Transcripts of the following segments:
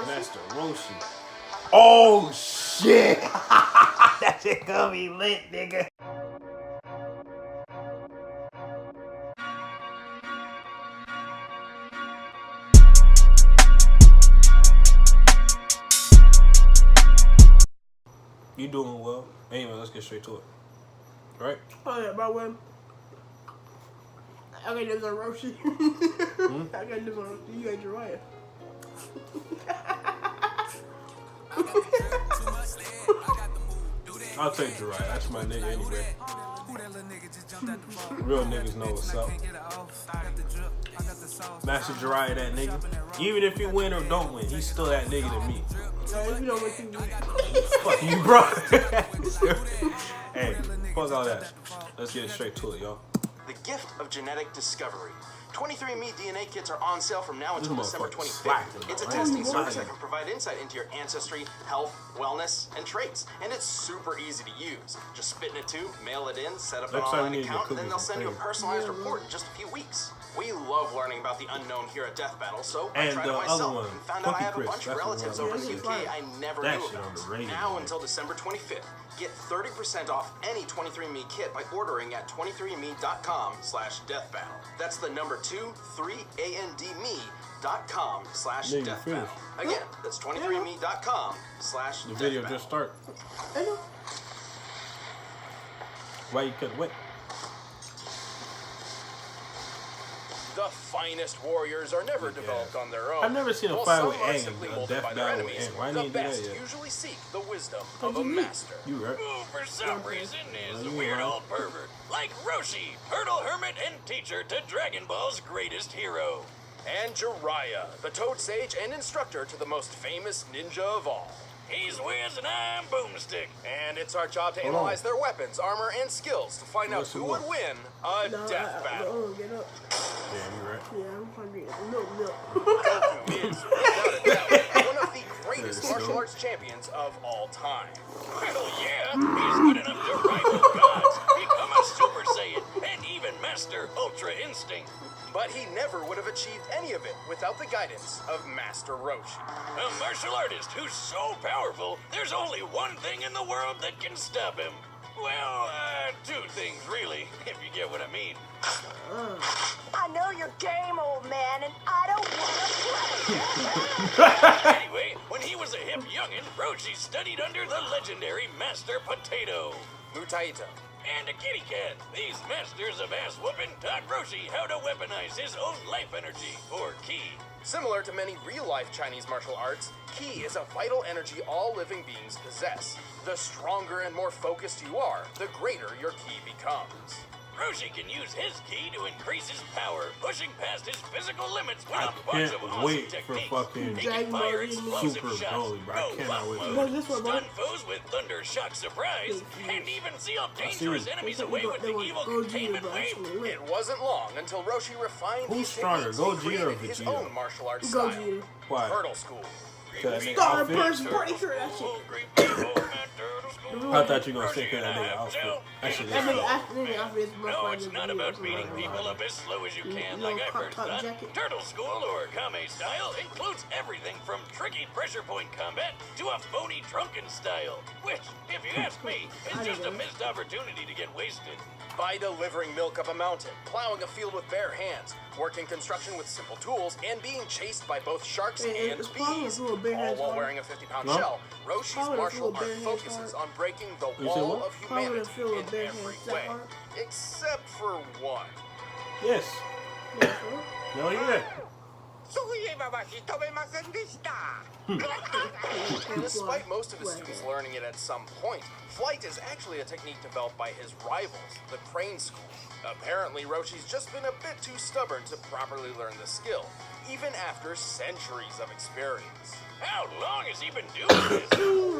Master Roshi. Oh shit! That shit gonna be lit, nigga. You doing well. Anyway, let's get straight to it. Right? Oh yeah, by the way, I got this on Roshi. I got this on Roshi. You got Jiraiya. I'll take Jiraiya. That's my nigga anyway. Real niggas know what's up. Master Jiraiya, that nigga. Even if you win or don't win, he's still that nigga to me. If you don't win, you Fuck you, bro. Hey, fuck all that. Let's get straight to it, y'all. The gift of genetic discovery. 23andMe DNA kits are on sale from now until December 25th. It's a testing service that can provide insight into your ancestry, health, wellness, and traits. And it's super easy to use. Just spit in a tube, mail it in, set up an online account, and then they'll send you a personalized report in just a few weeks. We love learning about the unknown here at Death Battle, so I tried it myself and found out I have a bunch of relatives over in the UK I never knew about. Now until December 25th, get 30% off any 23andMe kit by ordering at 23andme.com/deathbattle. That's the number 23andme.com/deathbattle. Again, that's 23andme.com/deathbattle. The video just started. Why you cut wet? The finest warriors are never developed on their own. I've never seen a fight with Aang, a death battle with Aang. Why didn't you do that yet? Usually seek the wisdom of a master. You right. Who, for some reason, is a weird old pervert, like Roshi, hurdle hermit and teacher to Dragon Ball's greatest hero. And Jiraiya, the Toad Sage and instructor to the most famous ninja of all. He's Wiz and I'm Boomstick. And it's our job to analyze their weapons, armor, and skills to find out who would win a death battle. Get up. Yeah, you right. Yeah, I'm hungry. Milk. Goku is, without a doubt, one of the greatest martial arts champions of all time. Well, yeah, he's good enough to rival gods, become a Super Saiyan, and even master Ultra Instinct. But he never would have achieved any of it without the guidance of Master Roshi. A martial artist who's so powerful, there's only one thing in the world that can stop him. Well, two things, really, if you get what I mean. I know your game, old man, and I don't want to play. Anyway, when he was a hip youngin', Roshi studied under the legendary Master Potato. Mutaito. And a kitty cat. These masters of ass whooping taught Roshi how to weaponize his own life energy, or ki. Similar to many real-life Chinese martial arts, ki is a vital energy all living beings possess. The stronger and more focused you are, the greater your ki becomes. Roshi can use his ki to increase his power, pushing past his physical limits with I a bunch can't of awesome wait for techniques. fucking He can fire explosive Super shots, Broly, bro. I go cannot buff wait. mode, This one, stun foes with thunder shock surprise, and even seal dangerous enemies away with the evil containment wave. It wasn't long until Roshi refined Who's these stronger, techniques and Gogeta or created his Vegeta? own martial arts style. Gogeta. Why? Turtle School. Cause that Star nigga person, outfit. pretty sure that shit. I thought you were gonna say cause that nigga outfit. That shit is That nigga fire. outfit is No, it's not about beating people up as slow as you can, like I first thought. Turtle School, or Kame style, includes everything from tricky pressure point combat to a phony drunken style, which, if you ask me, is just a missed opportunity to get wasted. By delivering milk up a mountain, plowing a field with bare hands, working construction with simple tools, and being chased by both sharks and bees, all while wearing a 50-pound shell, Roshi's martial art focuses on breaking the wall of humanity in every way. Except for one. Yes. No, yeah. Despite most of his students learning it at some point, flight is actually a technique developed by his rivals, the Crane School. Apparently, Roshi's just been a bit too stubborn to properly learn the skill, even after centuries of experience. How long has he been doing this?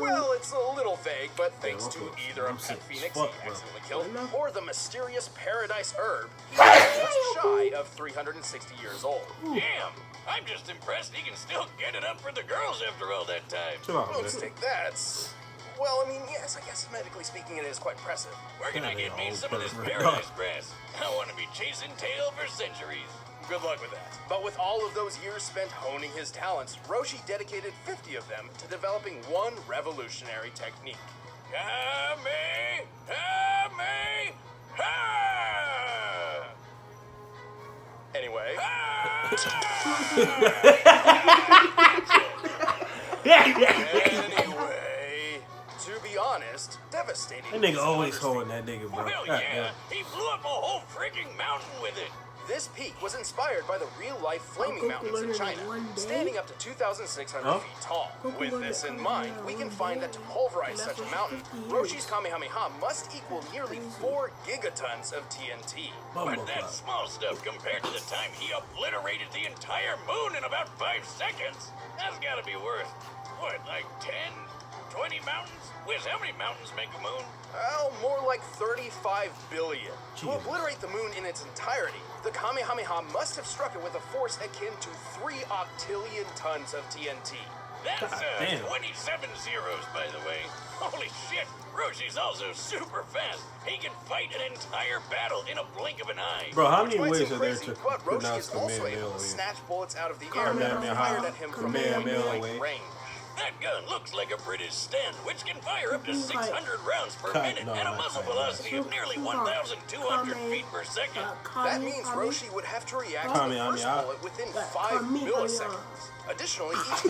Well, it's a little vague, but thanks to either a pet phoenix he accidentally killed, or the mysterious paradise herb, he's just shy of 360 years old. Damn, I'm just impressed he can still get it up for the girls after all that time. Chill out, No man. mistake, that's Well, I mean, yes, I guess medically speaking, it is quite impressive. Where can I get me some of this Over. paradise grass? I want to be chasing tail for centuries. Good luck with that. But with all of those years spent honing his talents, Roshi dedicated 50 of them to developing one revolutionary technique. Kame! Anyway, anyway, to be honest, devastating. That nigga is always an holding that nigga, bro. Well, God yeah, damn. he blew up a whole freaking mountain with it. This peak was inspired by the real-life flaming Goku mountains in learned it China, one day? standing up to 2,600 Huh? feet tall. Goku With learned this it in one mind, day, we can one find day. that to pulverize And such a that's mountain, 50 years. Roshi's Kamehameha must equal nearly 4 gigatons of TNT. But that's small stuff compared to the time he obliterated the entire moon in about 5 seconds. That's gotta be worth, what, like 10, 20 mountains? Wiz, how many mountains make a moon? Well, more like 35 billion. To Jeez. obliterate the moon in its entirety, the Kamehameha must have struck it with a force akin to 3 octillion tons of TNT. That's God damn. 27 zeros, by the way. Holy shit, Roshi's also super fast. He can fight an entire battle in a blink of an eye. Bro, how Which many might ways seem are there crazy, to but Roshi pronounce is also able Kamehameha? to snatch bullets out of the air that are Kamehameha. fired at him from Kamehameha point way. range. That gun looks like a British Sten, which can fire up to 600 rounds per Cut, minute no, at a not muzzle cut, velocity of nearly 1,200 feet per second. That means Roshi would have to react to the first Kamehameha. bullet within That 5 Kamehameha. milliseconds. Additionally, each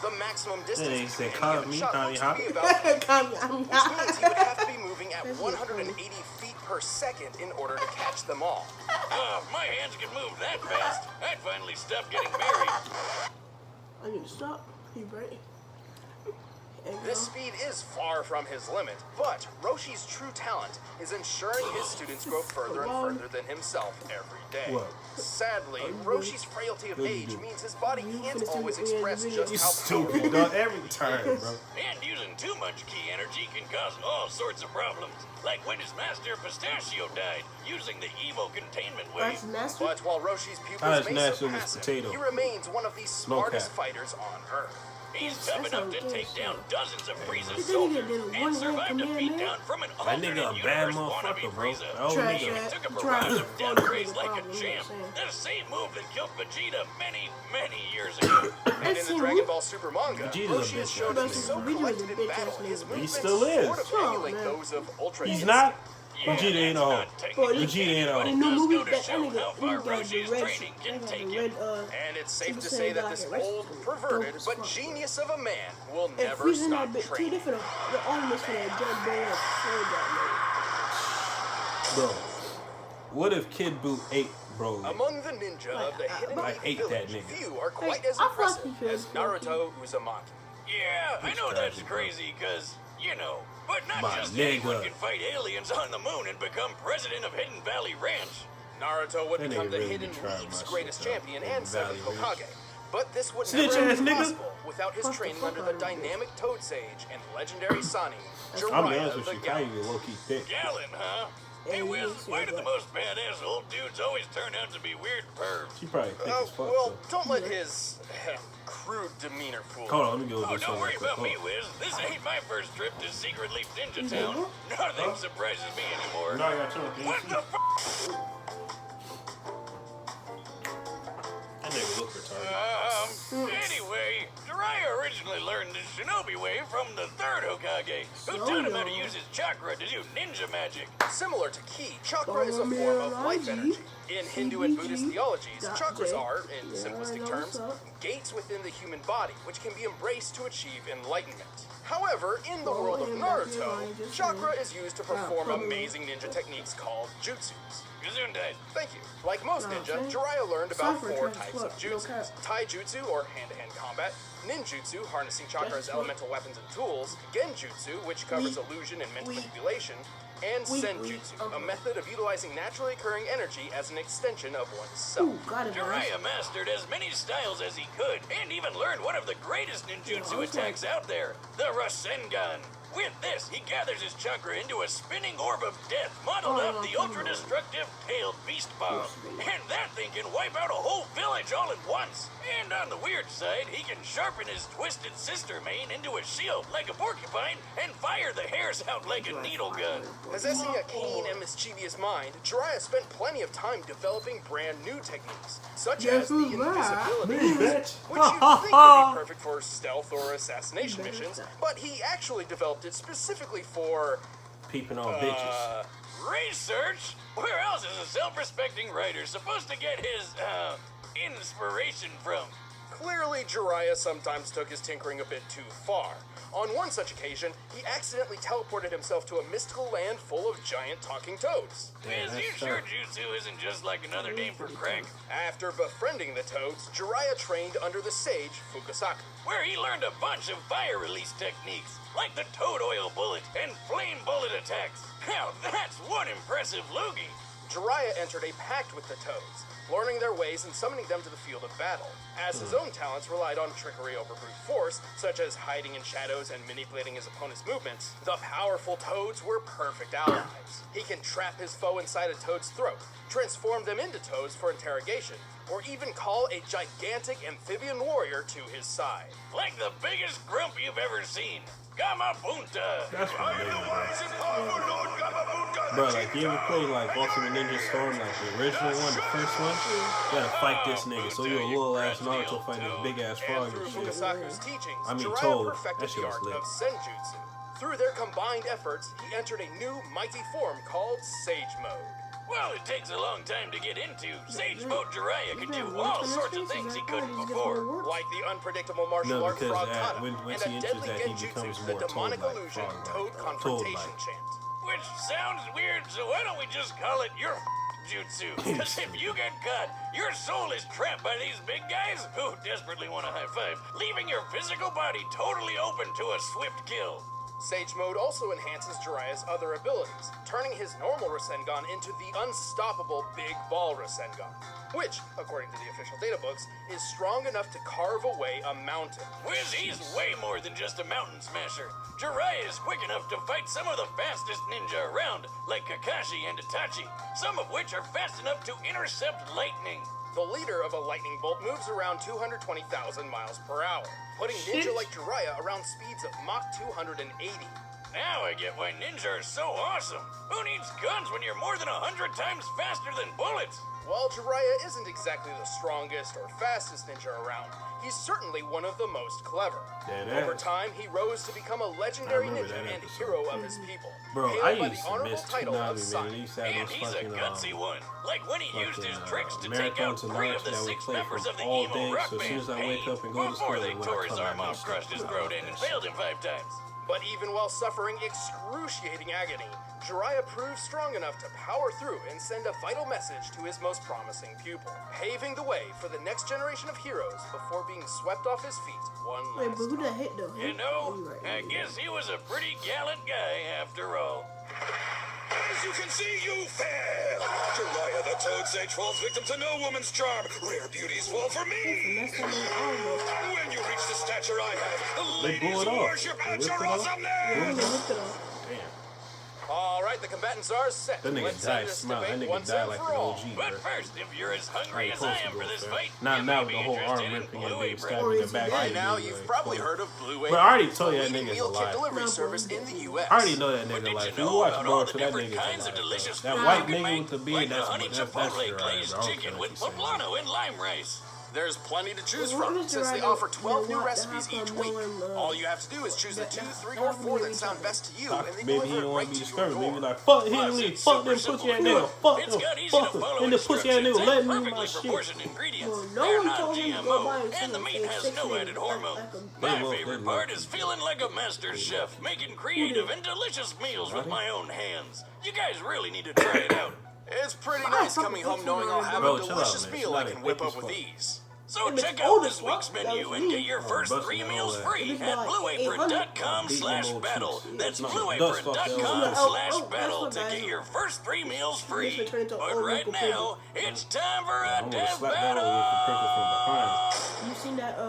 the maximum distance They said between any given shot looks to be Kamehameha. about, which means he would have to be moving at 180 feet per second in order to catch them all. Oh, if my hands could move that fast, I'd finally stop getting married. I need to stop. You right? This speed is far from his limit, but Roshi's true talent is ensuring his students grow further and further than himself every day. What? Sadly, Roshi's frailty of What did you age do? means his body can't finished always the video. express You just You how stupid, dog. Every time, bro. And using too much key energy can cause all sorts of problems. Like when his master Pistachio died, using the evil containment wave. That's nasty. But while Roshi's That's pupils may nasty with surpass him, potato. he remains one of the smartest cap. fighters on Earth. He's That's tough enough to how it take is, down so. dozens of Frieza's This nigga soldiers did a and one-hit survived a command, beatdown from an That alternate nigga a bad universe wannabe motherfucker, bro. Frieza. That old He nigga. even took a Trash. barrage of Trash. downgrades like a Problem, you know champ. what I'm saying? The same move that killed Vegeta many, many years ago. And in the Dragon Ball Super manga, Vegeta's a Roshi has bitch shown ass he's so nigga. collected Vegeta's a in bitch battle, ass his nigga. movements still is. sort of Oh, emulate man. those of Ultra He's Instinct. not. Yeah, Vegeta ain't that's a hoe. not technically Vegeta ain't a but hoe. it In the does movie, go to that show nigga, how far he got the Roshi's red, training can got take the you. red, And it's safe Super to say Saiyan that God this get arrested. old, Dope perverted, as but fuck. genius of a man will If never Frieza stop not bit, two training. different, the arguments for that Jet Boy have sold that Bro, what if Kid Buu ate Broly? Among the ninja of the Hidden I Leaf hate that Village, nigga. few are quite as I fuck impressive you, as Kid. Naruto Uzumaki. Yeah, I know that's tragic, bro. crazy, cause, you know, but not My just nigga. anyone can fight aliens on the moon and become president of Hidden Valley Ranch. Naruto would That become nigga the really Hidden be trying Leaf's my greatest shit, though. champion Hidden and seventh Valley Hokage. But this would Snitch never ass be nigga. possible without his Fuck the training fuck under out the of him. dynamic Toad Sage and legendary Sani, I'm be Jiraiya honest with the you, Gallant. Kanye low-key thick. Gallon, huh? Hey, Yeah, Wiz, he why is, do the but- most badass old dudes always turn out to be weird pervs? She probably thick as fuck, Well, though. don't let his crude demeanor fool you. Hold on, let me go Oh, do don't something worry real quick. about me, Hold on. Wiz. This ain't my first trip to Secret Leaf Ninja Town. Nothing surprises me anymore. No, I got something. What the f***? That nigga look retarded. Anyway, Jiraiya originally learned the shinobi way from the third Hokage, who taught him how to use his chakra to do ninja magic. Similar to Ki, chakra is a form of life energy. In Hindu and Buddhist theologies, chakras are, in simplistic terms, gates within the human body, which can be embraced to achieve enlightenment. However, in the world of Naruto, chakra is used to perform amazing ninja techniques called jutsus. Gesundheit. Thank you. Like most ninja, Jiraiya learned about 4 types of jutsus. Taijutsu, or hand-to-hand combat, ninjutsu, harnessing chakra as elemental weapons and tools, genjutsu, which covers illusion and mental manipulation, and senjutsu, a method of utilizing naturally occurring energy as an extension of oneself. Ooh, got it, guys. Jiraiya mastered as many styles as he could, and even learned one of the greatest ninjutsu attacks out there, the Rasengan. With this, he gathers his chakra into a spinning orb of death, modeled after the ultra-destructive tailed beast bomb. And that thing can wipe out a whole village all at once. And on the weird side, he can sharpen his twisted sister mane into a shield like a porcupine and fire the hairs out like a needle gun. Possessing a keen and mischievous mind, Jiraiya spent plenty of time developing brand new techniques, such as the invisibility fuse, which you'd think would be perfect for stealth or assassination missions, but he actually developed it specifically for peeping on bitches. Research? Where else is a self-respecting writer supposed to get his, inspiration from? Clearly, Jiraiya sometimes took his tinkering a bit too far. On one such occasion, he accidentally teleported himself to a mystical land full of giant talking toads. Is you sure jutsu isn't just like another name for crack? After befriending the toads, Jiraiya trained under the sage Fukasaku, where he learned a bunch of fire release techniques, like the toad oil bullet and flame bullet attacks. Now that's one impressive loogie. Jiraiya entered a pact with the toads, learning their ways and summoning them to the field of battle, as his own talents relied on trickery over brute force, such as hiding in shadows and manipulating his opponent's movements. The powerful toads were perfect allies. He can trap his foe inside a toad's throat, transform them into toads for interrogation, or even call a gigantic amphibian warrior to his side. Like the biggest grump you've ever seen. Gamapunta! That's my name, bro. Like, you ever play, like, Ultimate Ninja Storm, like, the original one, the first one? You gotta fight this nigga, so you're a little-ass Naruto fighting this big-ass frog Through and shit. Fukasaku's teachings, I mean, Jiraiya Toad. perfected That shit the was art lit. of Senjutsu. Through their combined efforts, he entered a new mighty form called Sage Mode. Well, it takes a long time to get into. Sage Mode Jiraiya can do all sorts of things he couldn't before. Like the unpredictable martial art because Frog Kata, when and he a enters deadly that, he genjutsu, becomes the more demonic toad-like, illusion frog-like, Toad Confrontation toad-like. Chant. Which sounds weird, so why don't we just call it your jutsu? Because if you get caught, your soul is trapped by these big guys who desperately want a high five, leaving your physical body totally open to a swift kill. Sage Mode also enhances Jiraiya's other abilities, turning his normal Rasengan into the unstoppable Big Ball Rasengan, which, according to the official data books, is strong enough to carve away a mountain. Wiz, he's way more than just a mountain smasher. Jiraiya is quick enough to fight some of the fastest ninja around, like Kakashi and Itachi, some of which are fast enough to intercept lightning. The leader of a lightning bolt moves around 220,000 miles per hour, putting ninja like Jiraiya around speeds of Mach 280. Now I get why ninja are so awesome. Who needs guns when you're more than 100 times faster than bullets? While Jiraiya isn't exactly the strongest or fastest ninja around, he's certainly one of the most clever. Over time, he rose to become a legendary ninja and hero of his people, Bro, hailed I by used the to honorable miss title of Tsunami, man. Sai. He used to have And those he's a fucking, gutsy one. Like when he used his tricks to take out marathons and 3 of nights the that we 6 play members from of the all emo day, rock so as soon band as I wake up and go to before school, they when I tore his come arm back, off, crushed his I throat love in, and that shit. failed him 5 times. But even while suffering excruciating agony, Jiraiya proved strong enough to power through and send a vital message to his most promising pupil, paving the way for the next generation of heroes before being swept off his feet one Wait, last but who time. that hit though? You know, I guess he was a pretty gallant guy after all. As you can see, you fail! Jiraiya the Toad Sage falls victim to no woman's charm. Rare beauties fall for me! That's the name When you reach the stature I have, They ladies blew it will off. worship They at ripped your it off. awesomeness! Damn. All right, the combatants are set. That nigga Let's died end this smile. That debate nigga once died and like for an all. OG, But bro. first, if you're as hungry as How you I am supposed for to this go, fight, Not you now may with be the whole arm interested in ripping and Blue being Apron. stabbed in the back. By That now, nigga, you've like, probably fuck. heard of Blue But I already told you that leading nigga's meal kit alive. delivery service in the U.S. I already know that But nigga did like. you If you know watch about all Boruto, the that different nigga's kinds of alive. delicious That food white you can nigga make? with the beard, Like the that's honey that's chipotle your glazed I don't chicken care with what you say. poblano and lime rice. There's plenty to choose Well, what from, is since they Jiraiya offer 12 new want? recipes How each come week. no one, All you have to do is choose the that- 2, 3, that or happened 4 to that each sound other. best to you, and they Maybe he deliver it don't want right to be to your disturbed. Maybe door. like, fuck him, Plus, leave, it's fuck super them, simple pussy ass to nigga, cook. fuck It's them, got easy fuck to them. follow And the pussy ass instructions nigga, and let me my perfectly shit. proportioned ingredients. Well, no They're one not told him to go GMO, buy and the something meat has no sexy added like hormone. a- My They favorite love part it. is feeling like a master chef, making creative and delicious meals with my own hands. You guys really need to try it out. It's pretty nice coming home knowing I'll have Bro, a chill out, delicious man. meal Chill I out can and whip quick up as with fuck. ease. So If it's check out old this as fuck, week's that menu was and me. get your first busting 3 all meals that. free If it's at like blueapron.com Beating them old /battle. cheeks. That's It's not dust off the blueapron.com old /battle that's to what get guys- your first 3 meals free. This will turn into But old right local now, it's time for a I'm gonna death slap that over with the prickle from behind. battle. You seen that?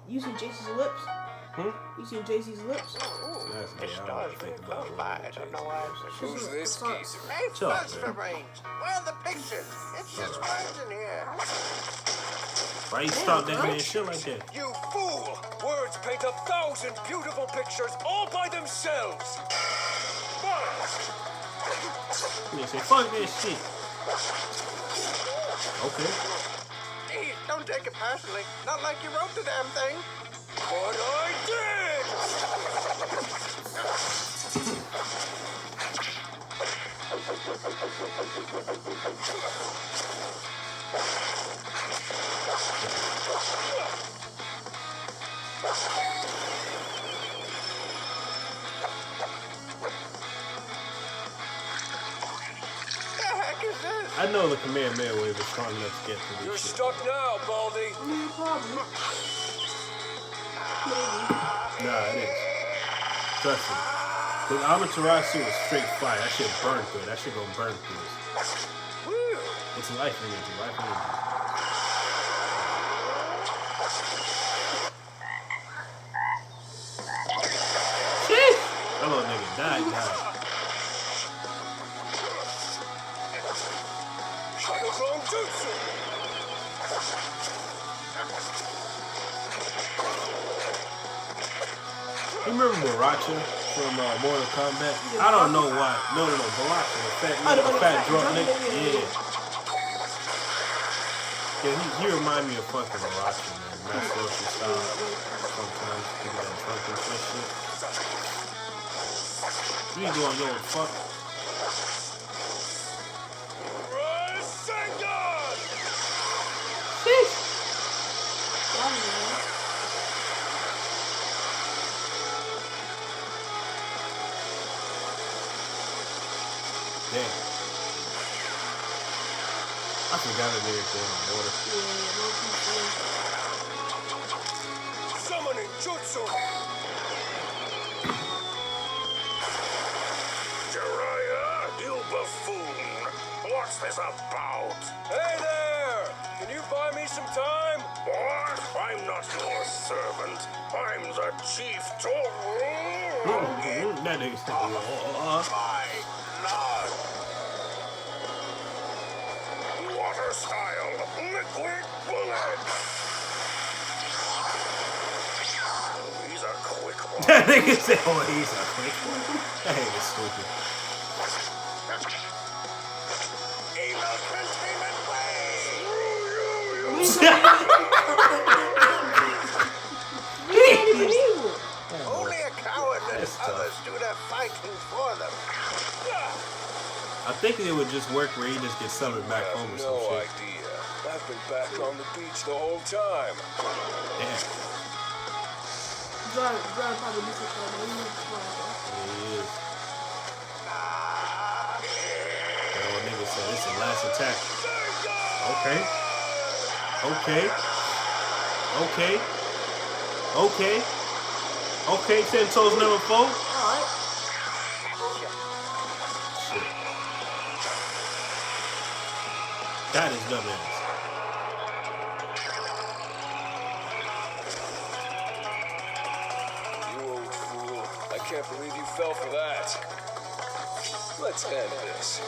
You seen Jason's lips? You seen JC's lips? That's gay. I don't think about it. I don't know why. Who's this geezer? Hey, Chuck, Buster Brains, where are the pictures? It's just words in here. Why you stop that man shit like that? You fool! Words paint 1,000 beautiful pictures all by themselves. You say, fuck that shit. Okay. Hey, don't take it personally. Not like you wrote the damn thing. But I did! I know the Kamehameha wave is strong enough to get through You're this shit. stuck now, Baldy. Probably. Nah, it is. Trust me. Cause Amaterasu is straight fire. That shit burn through. That shit gonna burn through us. It's life energy. Life energy. Sheesh! That little nigga died. Shadowclone Jutsu. You remember Baracha from Mortal Kombat? I don't know why. No, Baracha, the fat nigga, the fat drunk nigga. Yeah. Yeah, he remind me of fucking Baracha, man. Master Roshi style. Sometimes people that drunk and shit. You ain't going, yo, fuck. Damn. I forgot that they were going on water. Summoning Jutsu. Jiraiya, you buffoon. What's this about? Hey there! Can you buy me some time? What? I'm not your servant. I'm the chief That nigga's Water style, liquid bullet. He's a quick one. That nigga said, oh, he's a quick one. That nigga's stupid. Evil containment Only a coward and That's tough. others do the fighting for them. I think it would just work where he just gets summoned back home or some no shit. idea. I've been back on the beach the whole time. Damn. Drive probably do something like that. Yeah, he is. That old nigga said it's the last attack. Okay. Okay, 10 toes never fall. Alright. Shit. That is dumbass. You old fool. I can't believe you fell for that. Let's end this.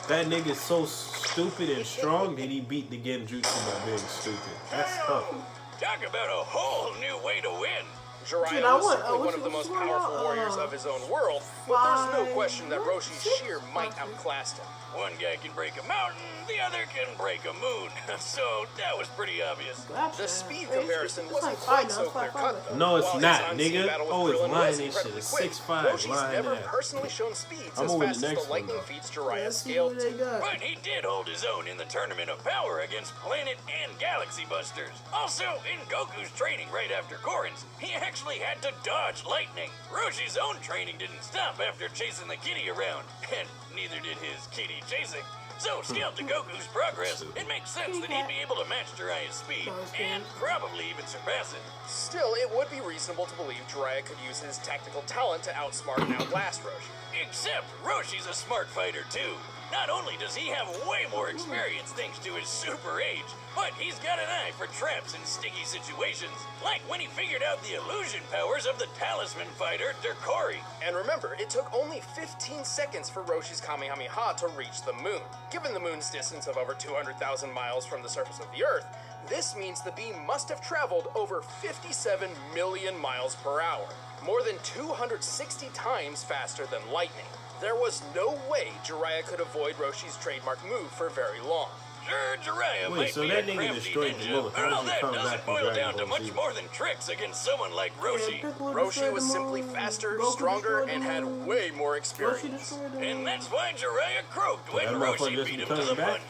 That nigga's so stupid and strong that he beat the Genjutsu by being stupid. That's tough. Talk about a whole new way to win. Jiraiya Dude, I was want- simply one what's- of the most what's powerful going on? warriors of his own world, but there's no question that Roshi's sheer might outclassed him. One guy can break a mountain, the other can break a moon. So that was pretty obvious. The speed comparison wasn't It's quite like so fine, clear-cut, though. No, it's While his not, unseen nigga. battle with Oh, it's Krillin lying was and shit. incredibly It's quick, 6'5", Roshi's lying never ass. personally shown speeds I'm as moving fast the as next the one, lightning though. feats Jiraiya Let's see scaled what they to. got. But he did hold his own in the Tournament of Power against Planet and Galaxy Busters. Also, in Goku's training right after Gorin's, he actually had to dodge lightning. Roshi's own training didn't stop after chasing the kitty around, and neither did his kitty chasing. So, scaled to Goku's progress, it makes sense that he'd be able to match Jiraiya's speed, and probably even surpass it. Still, it would be reasonable to believe Jiraiya could use his technical talent to outsmart and outlast Roshi. Except Roshi's a smart fighter too. Not only does he have way more experience thanks to his super age, but he's got an eye for traps and sticky situations, like when he figured out the illusion powers of the talisman fighter, Derkori. And remember, it took only 15 seconds for Roshi's Kamehameha to reach the moon. Given the moon's distance of over 200,000 miles from the surface of the Earth, this means the beam must have traveled over 57 million miles per hour, more than 260 times faster than lightning. There was no way Jiraiya could avoid Roshi's trademark move for very long. Sure, Jiraiya might be a crafty ninja, but all that doesn't boil down to much more than tricks against someone like Roshi. Roshi was simply faster, stronger, and had way more experience. And that's why Jiraiya croaked when Roshi beat him to the punch.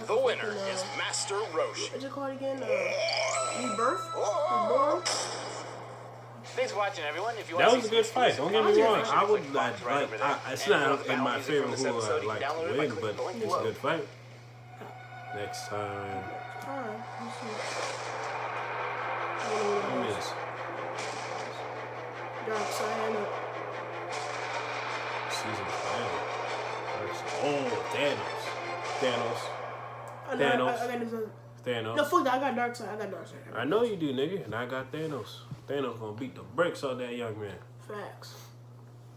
The winner is Master Roshi. What's it called again? Rebirth? Reborn? Thanks for watching, everyone. If you That want was a good fight. Don't get me wrong. I would like. It's not in my favorite who like to win, but it's a good fight. Next time. Alright, let's see. Who is? Dark Side. Season 5. Oh, Thanos. I got this other. Thanos. No, fuck that. I got Dark Side. I know you do, nigga. And I got Thanos. Thanos gonna beat the brakes off that young man. Facts.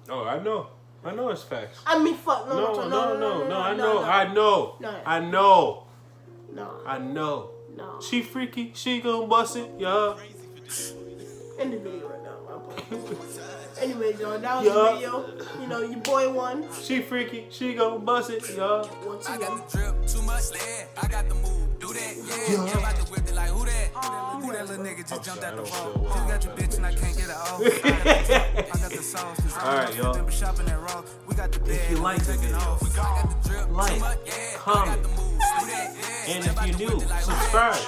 Oh, I know. I know it's facts. I mean, fuck. No, I know. I know. No. She freaky. She gonna bust it, y'all. End the video right now. Anyways, y'all, that was the video. You know, your boy won. She freaky. She gonna bust it, y'all. Once I again. got the drip, too much lead. I got the move, do that, yeah. I'm about to whip it like who that? Who that little nigga just jumped out the wall? You got your bitch and I can't get it off. I got the sauce, cause alright, y'all. Shopping at Raw. We got the bed, If you like the video, like, comment, and if you're new, subscribe.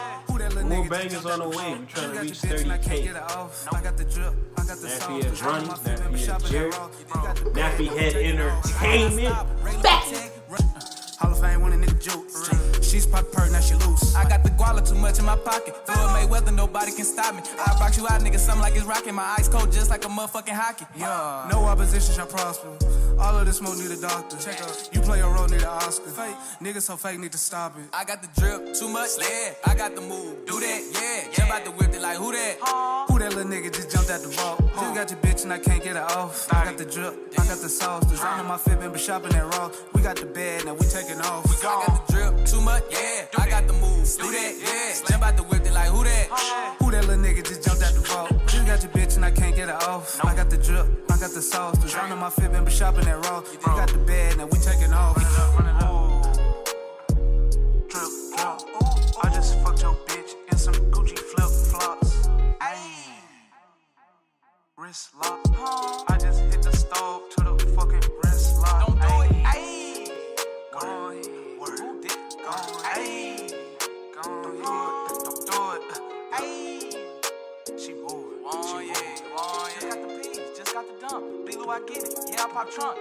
More bangers on the way. We're trying to reach 30K. Nappy Head Ronnie, Nappy Head Jerry, Nappy Head Entertainment. Hall of Fame winning nigga juice. She's pop perk, now she loose. I got the guala too much in my pocket. Floyd Mayweather, nobody can stop me. I box you out, nigga, something like it's rocking. My ice cold just like a motherfucking hockey. Yeah, no opposition shall prosper. All of this smoke need a doctor. Check up. You play your role, need an Oscar. Fake. Niggas so fake, need to stop it. I got the drip, too much lead. I got the move, do that, yeah. Jump out the whip, it like who that? Who that little nigga just jumped out the vault? Just got your bitch and I can't get her off. I got the drip, I got the sauce. Design on my fit, been shopping at Raw. We got the bed, now we taking off. I got the drip, too much, yeah. I got the move, do that, yeah. Jump out the whip, it like who that? Who that little nigga just jumped out the vault? Just got your bitch and I can't get her off. I got the drip, I got the sauce. Design on my fit, been shopping at Raw. We got the bed, now we taking off. Drip, drop. I just fucked your bitch in some Gucci flip flops. Ayy. Wrist lock. I just hit the stove to the fucking wrist lock. Don't do it. Ayy. Go ahead. Who did? Go ahead. Go ahead. Don't do it. Ayy. She moving. Just got the peas. Just got the dump. Big Lou, I get it. Yeah, I pop trunk.